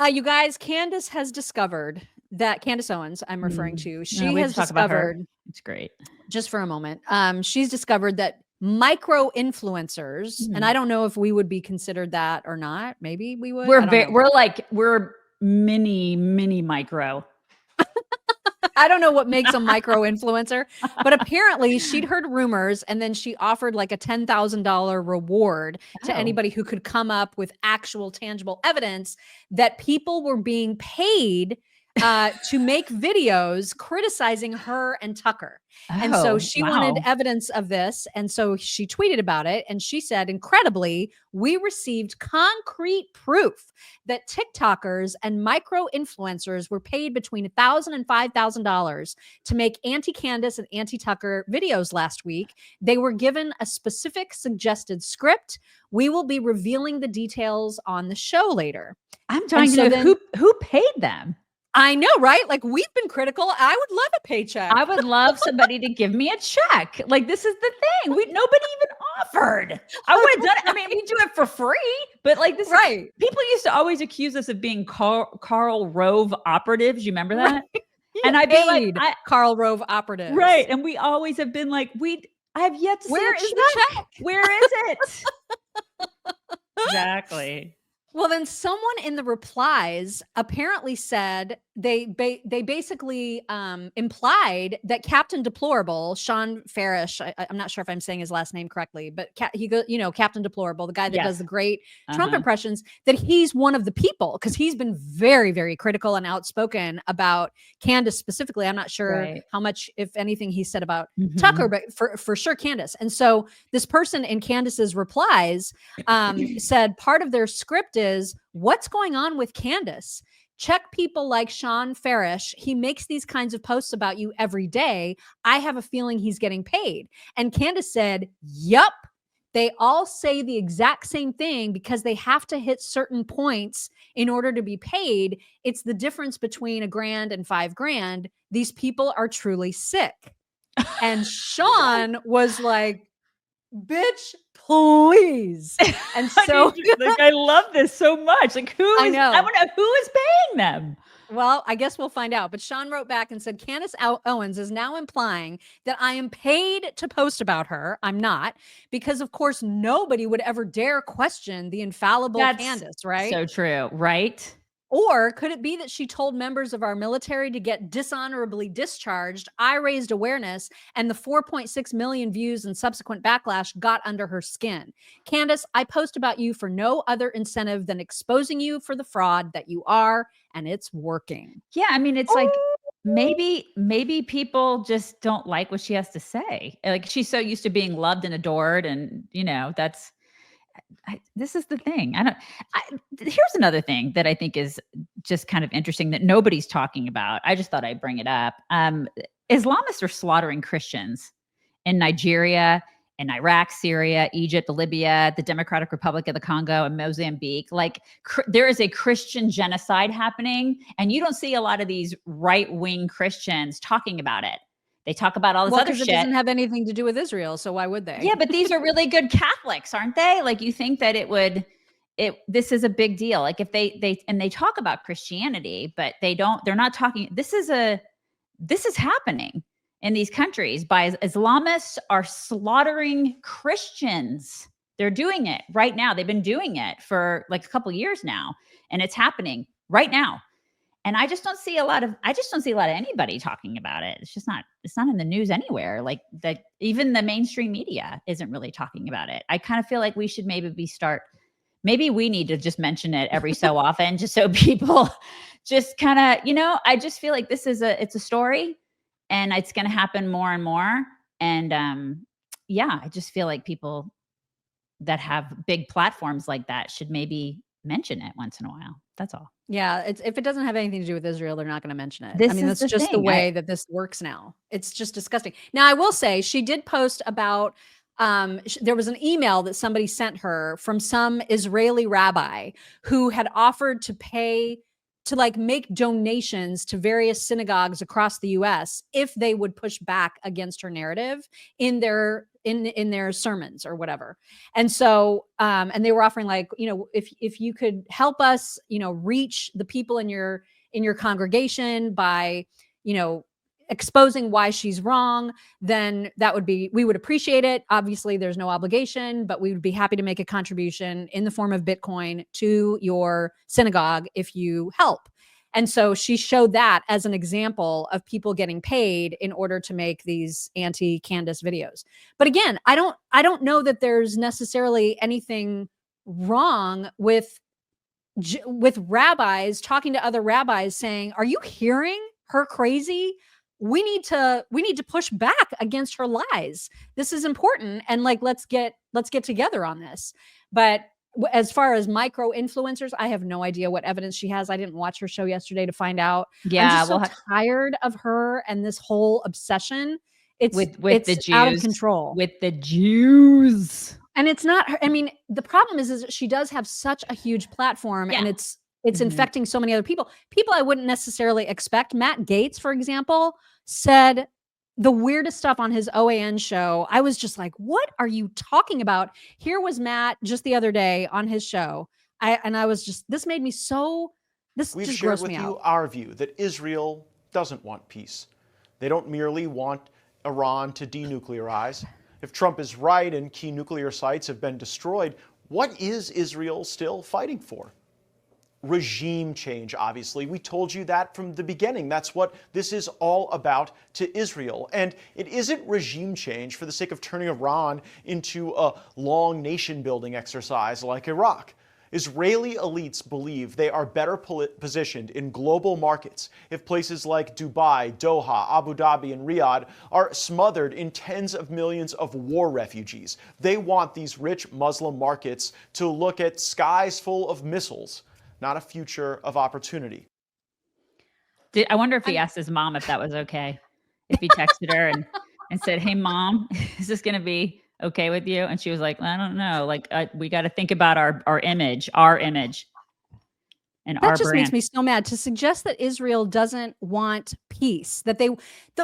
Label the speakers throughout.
Speaker 1: You guys, Candace has discovered that Candace Owens, I'm referring to, she
Speaker 2: we
Speaker 1: has
Speaker 2: talk about her.
Speaker 1: discovered,
Speaker 2: It's great.
Speaker 1: just for a moment, she's discovered that micro influencers, and I don't know if we would be considered that or not. Maybe we would.
Speaker 2: We're mini micro.
Speaker 1: I don't know what makes a micro influencer, but apparently she'd heard rumors and then she offered like a $10,000 reward to anybody who could come up with actual tangible evidence that people were being paid to make videos criticizing her and Tucker. And so she wanted evidence of this. And so she tweeted about it. And she said, incredibly, we received concrete proof that TikTokers and micro influencers were paid between $1,000 and $5,000 to make anti-Candace and anti-Tucker videos last week. They were given a specific suggested script. We will be revealing the details on the show later.
Speaker 2: I'm trying to know who paid them.
Speaker 1: I know, right? Like, we've been critical. I would love a paycheck.
Speaker 2: I would love somebody to give me a check. Like, this is the thing. Nobody even offered. I would have done it. I mean, we do it for free, but like this,
Speaker 1: right?
Speaker 2: People used to always accuse us of being Karl Rove operatives. You remember that?
Speaker 1: Right.
Speaker 2: And I'd be like,
Speaker 1: Karl Rove operatives.
Speaker 2: Right. And we always have been like, I have yet to see the check. Where is it? Exactly.
Speaker 1: Well, then someone in the replies apparently said they basically implied that Captain Deplorable, Shawn Farash, I'm not sure if I'm saying his last name correctly, but he goes, Captain Deplorable, the guy that does the great Trump impressions, that he's one of the people, because he's been very, very critical and outspoken about Candace specifically. I'm not sure how much, if anything, he said about Tucker, but for sure Candace. And so this person in Candace's replies said part of their script is, what's going on with Candace? Check people like Shawn Farash. He makes these kinds of posts about you every day. I have a feeling he's getting paid. And Candace said, yup. They all say the exact same thing because they have to hit certain points in order to be paid. It's the difference between $1,000 and $5,000. These people are truly sick. And Shawn was like, bitch, please. And so
Speaker 2: I love this so much. Like, I want to know who is paying them.
Speaker 1: Well, I guess we'll find out. But Shawn wrote back and said, Candace Owens is now implying that I am paid to post about her. I'm not, because of course nobody would ever dare question the infallible Candace, right?
Speaker 2: So true, right?
Speaker 1: Or could it be that she told members of our military to get dishonorably discharged? I raised awareness, and the 4.6 million views and subsequent backlash got under her skin. Candace, I post about you for no other incentive than exposing you for the fraud that you are, and it's working.
Speaker 2: Yeah, I mean, it's like maybe people just don't like what she has to say. Like, she's so used to being loved and adored, and that's. This is the thing. Here's another thing that I think is just kind of interesting that nobody's talking about. I just thought I'd bring it up. Islamists are slaughtering Christians in Nigeria, in Iraq, Syria, Egypt, Libya, the Democratic Republic of the Congo, and Mozambique. Like, there is a Christian genocide happening, and you don't see a lot of these right-wing Christians talking about it. They talk about all this other shit.
Speaker 1: It doesn't have anything to do with Israel, so why would they?
Speaker 2: Yeah, but these are really good Catholics, aren't they? Like, you think that this is a big deal. Like, if they talk about Christianity, but they're not talking. This is happening in these countries. Islamists are slaughtering Christians. They're doing it right now. They've been doing it for like a couple of years now, and it's happening right now. And I just don't see a lot of anybody talking about it. It's not in the news anywhere. Like, that even the mainstream media isn't really talking about it. I kind of feel like we should maybe we need to just mention it every so often, just so people just kind of, I just feel like it's a story, and it's going to happen more and more. And I just feel like people that have big platforms like that should maybe mention it once in a while. That's all.
Speaker 1: Yeah, if it doesn't have anything to do with Israel, they're not going to mention it. That's just the way that this works now. It's just disgusting. Now, I will say she did post about there was an email that somebody sent her from some Israeli rabbi who had offered to pay to like make donations to various synagogues across the US if they would push back against her narrative in their sermons or whatever. And so and they were offering like, if you could help us, reach the people in your congregation by, exposing why she's wrong, then we would appreciate it. Obviously there's no obligation, but we would be happy to make a contribution in the form of Bitcoin to your synagogue if you help. And so she showed that as an example of people getting paid in order to make these anti-Candace videos. But again, I don't know that there's necessarily anything wrong with rabbis talking to other rabbis saying, "Are you hearing her crazy? We need to push back against her lies. This is important, and like let's get together on this." But as far as micro influencers, I have no idea what evidence she has. I didn't watch her show yesterday to find out.
Speaker 2: Yeah,
Speaker 1: I'm just so tired of her and this whole obsession. It's
Speaker 2: with the Jews,
Speaker 1: out of control.
Speaker 2: With the Jews.
Speaker 1: And it's not her. I mean, the problem is that she does have such a huge platform, and it's infecting so many other people I wouldn't necessarily expect. Matt Gaetz, for example, said the weirdest stuff on his OAN show. I was just like, what are you talking about? Here was Matt just the other day on his show. This made me so,
Speaker 3: We've shared with you our view that Israel doesn't want peace. They don't merely want Iran to denuclearize. If Trump is right and key nuclear sites have been destroyed, what is Israel still fighting for? Regime change, obviously. We told you that from the beginning. That's what this is all about to Israel. And it isn't regime change for the sake of turning Iran into a long nation-building exercise like Iraq. Israeli elites believe they are better positioned in global markets if places like Dubai, Doha, Abu Dhabi, and Riyadh are smothered in tens of millions of war refugees. They want these rich Muslim markets to look at skies full of missiles, not a future of opportunity.
Speaker 2: I wonder if he asked his mom if that was okay. If he texted her and said, "Hey, Mom, is this going to be okay with you?" And she was like, "I don't know. Like, we got to think about our image, and
Speaker 1: that just makes me so mad to suggest that Israel doesn't want peace. The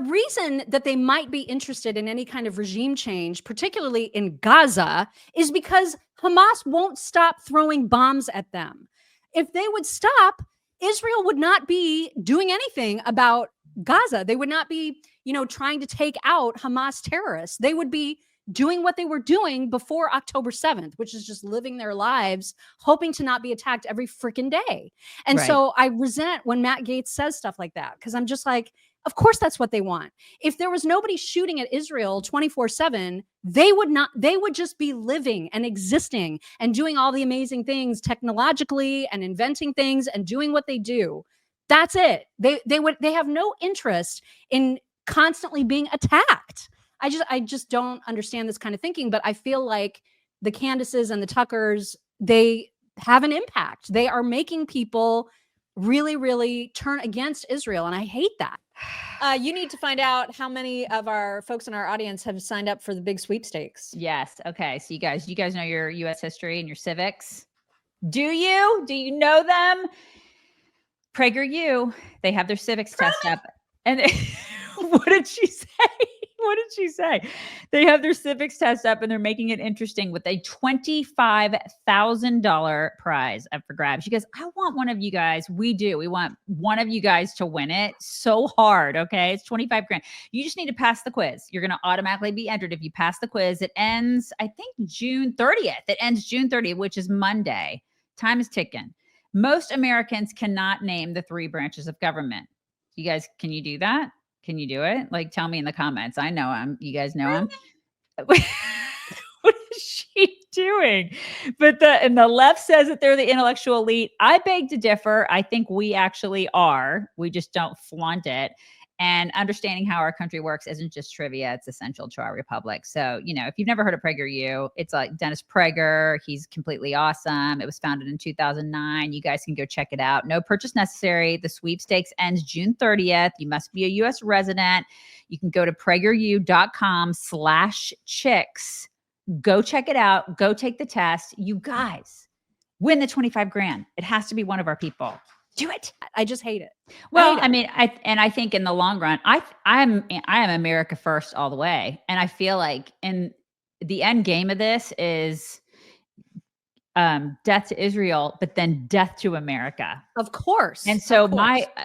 Speaker 1: reason that they might be interested in any kind of regime change, particularly in Gaza, is because Hamas won't stop throwing bombs at them. If they would stop, Israel would not be doing anything about Gaza. They would not be, trying to take out Hamas terrorists. They would be doing what they were doing before October 7th, which is just living their lives, hoping to not be attacked every freaking day. And so I resent when Matt Gaetz says stuff like that, because I'm just like, of course that's what they want. If there was nobody shooting at Israel 24/7, they would just be living and existing and doing all the amazing things technologically and inventing things and doing what they do. That's it. They have no interest in constantly being attacked. I just don't understand this kind of thinking, but I feel like the Candaces and the Tuckers, they have an impact. They are making people really, really turn against Israel. And I hate that. You need to find out how many of our folks in our audience have signed up for the big sweepstakes.
Speaker 2: Yes. Okay. So you guys know your U.S. history and your civics. Do you know them? PragerU, they have their civics test up. And what did she say? What did she say? They have their civics test up and they're making it interesting with a $25,000 prize up for grabs. She goes, I want one of you guys. We want one of you guys to win it so hard. Okay. It's 25 grand. You just need to pass the quiz. You're going to automatically be entered if you pass the quiz. It ends, I think, June 30th. It ends June 30th, which is Monday. Time is ticking. Most Americans cannot name the 3 branches of government. You guys, can you do that? Can you do it? Like, tell me in the comments. I know him. You guys know him. What is she doing? But the left says that they're the intellectual elite. I beg to differ. I think we actually are. We just don't flaunt it. And understanding how our country works isn't just trivia. It's essential to our republic. So, if you've never heard of PragerU, it's like Dennis Prager. He's completely awesome. It was founded in 2009. You guys can go check it out. No purchase necessary. The sweepstakes ends June 30th. You must be a U.S. resident. You can go to PragerU.com/chicks. Go check it out. Go take the test. You guys win the 25 grand. It has to be one of our people. Do it.
Speaker 1: I just hate it.
Speaker 2: Well, I mean, I think in the long run, I am America first all the way. And I feel like in the end game of this is death to Israel, but then death to America.
Speaker 1: Of course.
Speaker 2: And so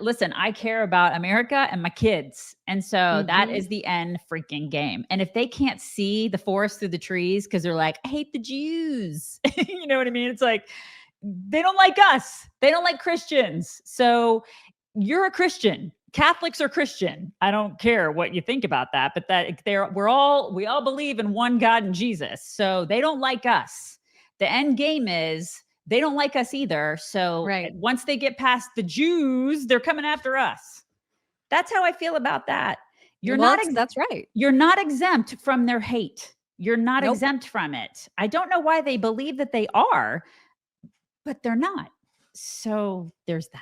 Speaker 2: listen, I care about America and my kids. And so that is the end freaking game. And if they can't see the forest through the trees because they're like, I hate the Jews. You know what I mean? It's like, they don't like us. They don't like Christians. So you're a Christian. Catholics are Christian. I don't care what you think about that, but that we all believe in one God and Jesus. So they don't like us. The end game is they don't like us either. So once they get past the Jews, they're coming after us. That's how I feel about that.
Speaker 1: That's right.
Speaker 2: You're not exempt from their hate. You're not exempt from it. I don't know why they believe that they are, but they're not. So there's that.